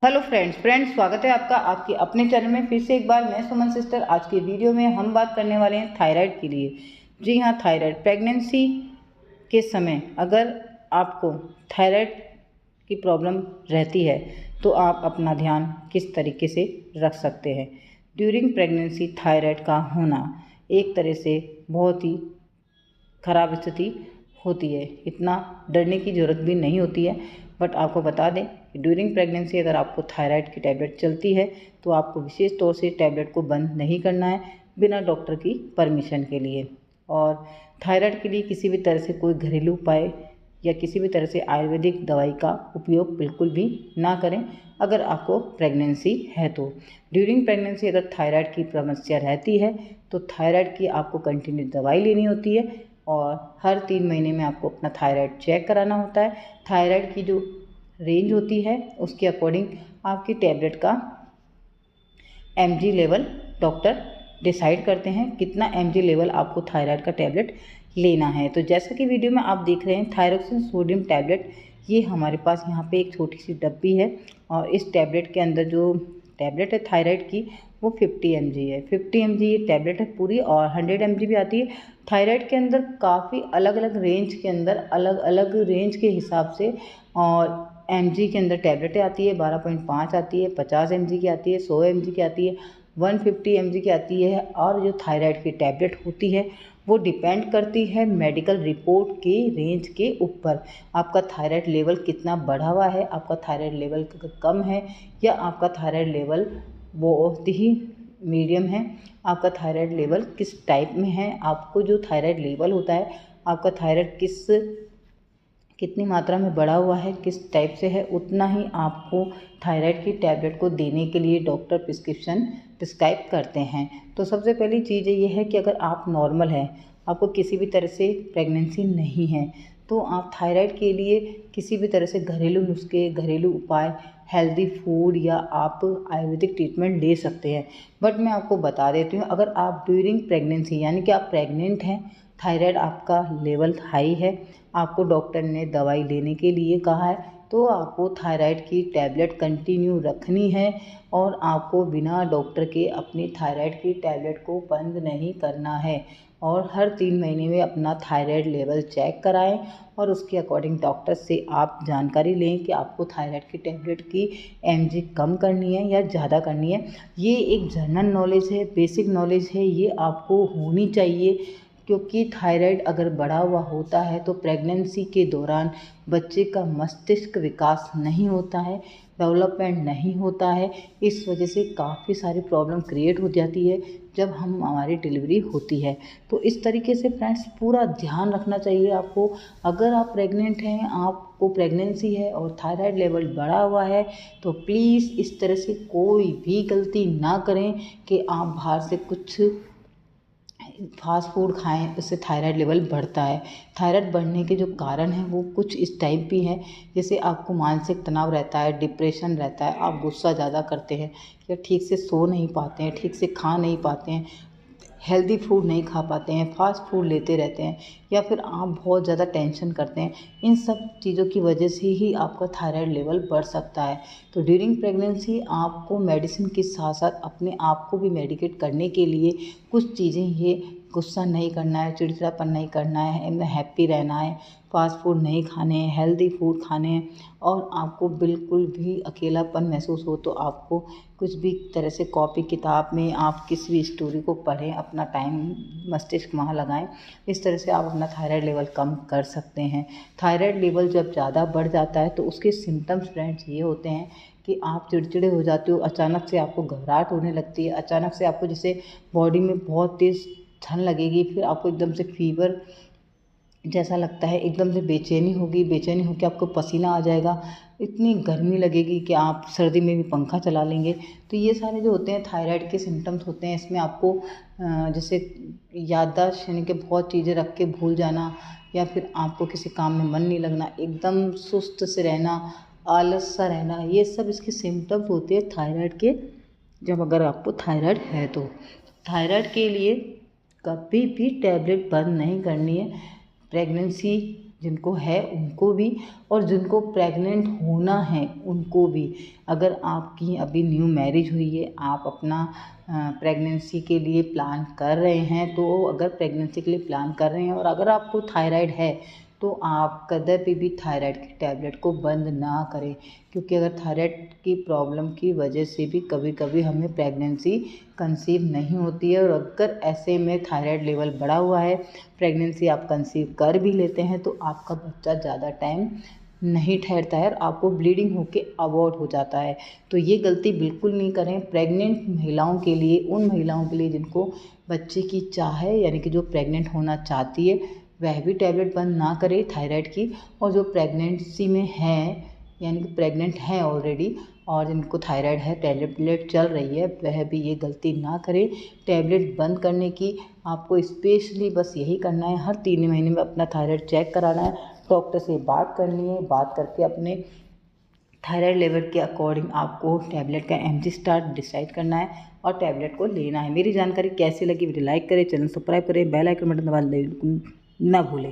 Hello friends स्वागत है आपका आपके अपने चैनल में। फिर से एक बार मैं सुमन सिस्टर। आज के वीडियो में हम बात करने वाले हैं थायराइड के लिए। जी हाँ, थायराइड प्रेगनेंसी के समय अगर आपको थायराइड की प्रॉब्लम रहती है तो आप अपना ध्यान किस तरीके से रख सकते हैं। ड्यूरिंग प्रेगनेंसी थायराइड का होना एक तरह से बहुत ही ख़राब स्थिति होती है। इतना डरने की ज़रूरत भी नहीं होती है, बट आपको बता दें कि ड्यूरिंग प्रेगनेंसी अगर आपको थायराइड की टैबलेट चलती है तो आपको विशेष तौर से टैबलेट को बंद नहीं करना है बिना डॉक्टर की परमिशन के लिए। और थायराइड के लिए किसी भी तरह से कोई घरेलू उपाय या किसी भी तरह से आयुर्वेदिक दवाई का उपयोग बिल्कुल भी ना करें अगर आपको प्रेगनेंसी है तो। ड्यूरिंग प्रेगनेंसी अगर थायराइड की समस्या रहती है तो थायराइड की आपको कंटिन्यू दवाई लेनी होती है और हर 3 महीने में आपको अपना थायराइड चेक कराना होता है। थायराइड की जो रेंज होती है उसके अकॉर्डिंग आपकी टैबलेट का mg लेवल डॉक्टर डिसाइड करते हैं कितना mg लेवल आपको थायराइड का टैबलेट लेना है। तो जैसा कि वीडियो में आप देख रहे हैं थायरोक्सिन सोडियम टैबलेट, ये हमारे पास यहाँ पे एक छोटी सी डब्बी है और इस टैबलेट के अंदर जो टैबलेट है थायराइड की वो 50 mg है। 50 mg ये टैबलेट है पूरी और 100 mg भी आती है। थायराइड के अंदर काफ़ी अलग अलग रेंज के अंदर अलग अलग रेंज के हिसाब से और mg के अंदर टैबलेटें आती है। 12.5 आती है, 50 mg की आती है, 100 mg की आती है, 150 mg की आती है। और जो थायराइड की टैबलेट होती है वो डिपेंड करती है मेडिकल रिपोर्ट के रेंज के ऊपर। आपका थायराइड लेवल कितना बढ़ा हुआ है, आपका थायराइड लेवल कम है या आपका थायराइड लेवल बहुत ही मीडियम है, आपका थायराइड लेवल किस टाइप में है। आपको जो थायराइड लेवल होता है, आपका थायराइड कितनी मात्रा में बढ़ा हुआ है, किस टाइप से है, उतना ही आपको थायराइड की टैबलेट को देने के लिए डॉक्टर प्रिस्क्राइब करते हैं। तो सबसे पहली चीज़ ये है कि अगर आप नॉर्मल हैं, आपको किसी भी तरह से प्रेगनेंसी नहीं है, तो आप थायराइड के लिए किसी भी तरह से घरेलू नुस्खे, घरेलू उपाय, हेल्दी फूड या आप आयुर्वेदिक ट्रीटमेंट ले सकते हैं। बट मैं आपको बता देती हूँ, अगर आप ड्यूरिंग प्रेगनेंसी यानी कि आप प्रेग्नेंट हैं, थायराइड आपका लेवल हाई है, आपको डॉक्टर ने दवाई लेने के लिए कहा है, तो आपको थायराइड की टैबलेट कंटिन्यू रखनी है और आपको बिना डॉक्टर के अपनी थायराइड की टैबलेट को बंद नहीं करना है। और हर 3 महीने में अपना थायराइड लेवल चेक कराएं और उसके अकॉर्डिंग डॉक्टर से आप जानकारी लें कि आपको थायराइड की टैबलेट की mg कम करनी है या ज़्यादा करनी है। ये एक जनरल नॉलेज है, बेसिक नॉलेज है, ये आपको होनी चाहिए क्योंकि थायराइड अगर बढ़ा हुआ होता है तो प्रेगनेंसी के दौरान बच्चे का मस्तिष्क विकास नहीं होता है, डेवलपमेंट नहीं होता है। इस वजह से काफ़ी सारी प्रॉब्लम क्रिएट हो जाती है जब हमारी डिलीवरी होती है। तो इस तरीके से फ्रेंड्स पूरा ध्यान रखना चाहिए आपको। अगर आप प्रेग्नेंट हैं, आपको प्रेगनेंसी है और थायराइड लेवल बढ़ा हुआ है, तो प्लीज़ इस तरह से कोई भी गलती ना करें कि आप बाहर से कुछ फास्ट फूड खाएं, उससे थायराइड लेवल बढ़ता है। थायराइड बढ़ने के जो कारण हैं वो कुछ इस टाइप भी हैं, जैसे आपको मानसिक तनाव रहता है, डिप्रेशन रहता है, आप गुस्सा ज़्यादा करते हैं या ठीक से सो नहीं पाते हैं, ठीक से खा नहीं पाते हैं, हेल्दी फूड नहीं खा पाते हैं, फास्ट फूड लेते रहते हैं, या फिर आप बहुत ज़्यादा टेंशन करते हैं। इन सब चीज़ों की वजह से ही आपका थायराइड लेवल बढ़ सकता है। तो ड्यूरिंग प्रेगनेंसी आपको मेडिसिन के साथ साथ अपने आप को भी मेडिकेट करने के लिए कुछ चीज़ें, ये गुस्सा नहीं करना है, चिड़चिड़ापन नहीं करना है, एकदम हैप्पी रहना है, फास्ट फूड नहीं खाने हैं, हेल्दी फूड खाने हैं। और आपको बिल्कुल भी अकेलापन महसूस हो तो आपको कुछ भी तरह से कॉपी किताब में आप किसी भी स्टोरी को पढ़ें, अपना टाइम मस्तिष्क वहाँ लगाएं। इस तरह से आप अपना थायराइड लेवल कम कर सकते हैं। थायराइड लेवल जब ज़्यादा बढ़ जाता है तो उसके सिम्टम्स फ्रेंड्स ये होते हैं कि आप चिड़चिड़े हो जाते हो, अचानक से आपको घबराहट होने लगती है, अचानक से आपको जैसे बॉडी में बहुत तेज़ ठंड लगेगी, फिर आपको एकदम से फीवर जैसा लगता है, एकदम से बेचैनी होगी, बेचैनी होकर आपको पसीना आ जाएगा, इतनी गर्मी लगेगी कि आप सर्दी में भी पंखा चला लेंगे। तो ये सारे जो होते हैं थायराइड के सिम्टम्स होते हैं। इसमें आपको जैसे याददाश्त यानी कि बहुत चीज़ें रख के भूल जाना, या फिर आपको किसी काम में मन नहीं लगना, एकदम सुस्त से रहना, आलस सा रहना, ये सब इसके सिम्टम्स होते हैं थायराइड के। जब अगर आपको थायराइड है तो थायराइड के लिए कभी भी टैबलेट बंद नहीं करनी है। प्रेगनेंसी जिनको है उनको भी और जिनको प्रेग्नेंट होना है उनको भी। अगर आपकी अभी न्यू मैरिज हुई है, आप अपना प्रेगनेंसी के लिए प्लान कर रहे हैं, तो अगर प्रेगनेंसी के लिए प्लान कर रहे हैं और अगर आपको थायराइड है तो आप कभी भी थायराइड की टैबलेट को बंद ना करें, क्योंकि अगर थायराइड की प्रॉब्लम की वजह से भी कभी कभी हमें प्रेगनेंसी कंसीव नहीं होती है। और अगर ऐसे में थायराइड लेवल बढ़ा हुआ है, प्रेगनेंसी आप कंसीव कर भी लेते हैं तो आपका बच्चा ज़्यादा टाइम नहीं ठहरता है और आपको ब्लीडिंग होके अबॉर्ट हो जाता है। तो ये गलती बिल्कुल नहीं करें। प्रेग्नेंट महिलाओं के लिए, उन महिलाओं के लिए जिनको बच्चे की चाह है, यानी कि जो प्रेग्नेंट होना चाहती है, वह भी टैबलेट बंद ना करे थायराइड की। और जो प्रेगनेंसी में है, यानी कि प्रेग्नेंट हैं ऑलरेडी और जिनको थायराइड है, टैबलेट चल रही है, वह भी ये गलती ना करें टैबलेट बंद करने की। आपको स्पेशली बस यही करना है, हर 3 महीने में अपना थायराइड चेक कराना है, डॉक्टर से बात करनी है, बात करके अपने थायराइड लेवल के अकॉर्डिंग आपको टैबलेट का एमजी स्टार्ट डिसाइड करना है और टैबलेट को लेना है। मेरी जानकारी कैसी लगी, वीडियो लाइक करें, चैनल सब्सक्राइब करें, बेल आइकन बटन दबाना ना भूलें।